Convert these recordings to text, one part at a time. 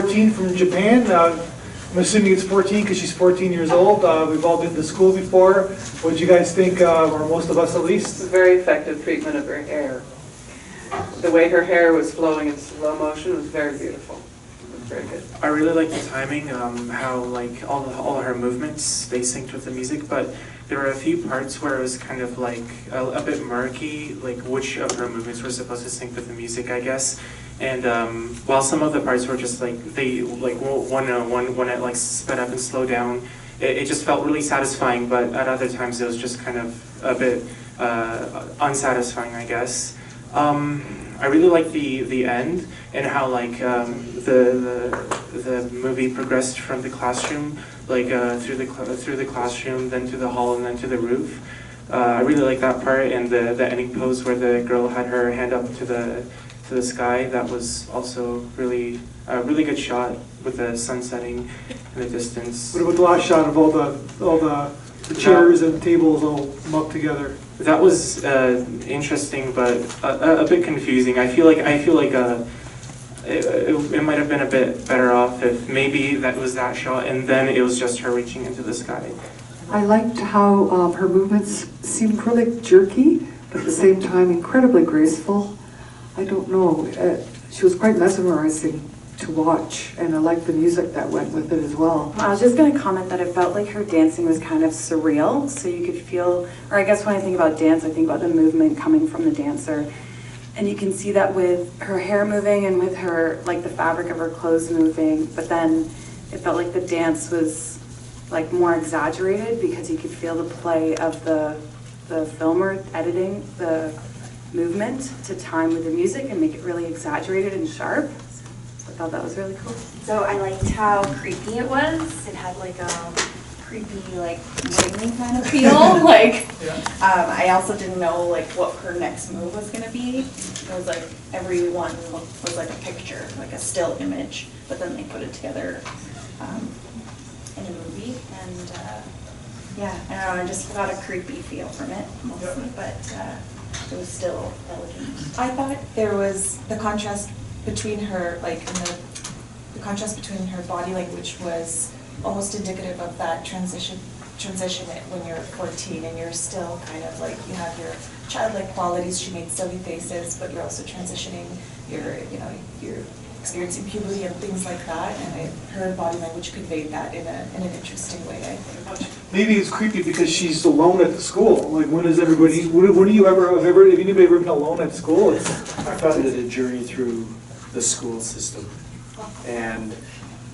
14 from Japan. I'm assuming it's 14 because she's 14 years old. We've all been to school before. What did you guys think, or most of us at least? Very effective treatment of her hair. The way her hair was flowing in slow motion was very beautiful. It was very good. I really like the timing, how like all her movements, they synced with the music, but there were a few parts where it was kind of like a bit murky, like which of her movements were supposed to sync with the music, I guess. And while some of the parts were just like, they like when it like sped up and slowed down, it just felt really satisfying, but at other times it was just kind of a bit unsatisfying, I guess. I really like the end and how like the movie progressed from the classroom, like through the classroom, then to the hall, and then to the roof. I really like that part, and the ending pose where the girl had her hand up to the sky. That was also really a really good shot with the sun setting in the distance. What about the last shot of all the chairs and tables all mucked together? That was interesting, but a bit confusing. I feel like it might have been a bit better off if maybe that was that shot and then it was just her reaching into the sky. I liked how her movements seemed really jerky, but at the same time incredibly graceful. I don't know, she was quite mesmerizing to watch, and I liked the music that went with it as well. I was just going to comment that it felt like her dancing was kind of surreal, so you could feel, or I guess when I think about dance, I think about the movement coming from the dancer. And you can see that with her hair moving and with her, like the fabric of her clothes moving, but then it felt like the dance was like more exaggerated because you could feel the play of the filmer editing the movement to time with the music and make it really exaggerated and sharp. I thought that was really cool. So I liked how creepy it was. It had like a creepy, like ring kind of feel. I also didn't know like what her next move was gonna be. It was like everyone was like a picture, like a still image, but then they put it together in a movie. And yeah, I don't know. I just got a creepy feel from it mostly, but it was still elegant. I thought there was the contrast between her, like the contrast between her body language was almost indicative of that transition when you're 14 and you're still kind of like, you have your childlike qualities. She made silly faces, but you're also transitioning. You're experiencing puberty and things like that. And her body language conveyed that in an interesting way, I think. Maybe it's creepy because she's alone at the school. Like, when is everybody? When have anybody ever been alone at school? I found it a journey through the school system, and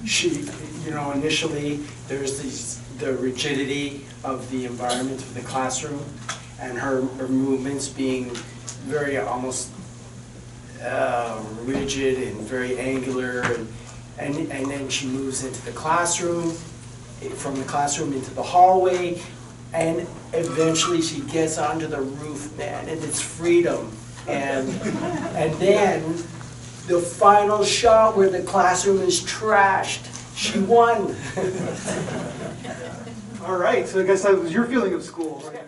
she, initially there's the rigidity of the environment of the classroom, and her movements being very almost rigid and very angular, and then she moves into the classroom, from the classroom into the hallway, and eventually she gets onto the roof, man, and it's freedom. And then the final shot where the classroom is trashed, she won. All right, so I guess that was your feeling of school. Right?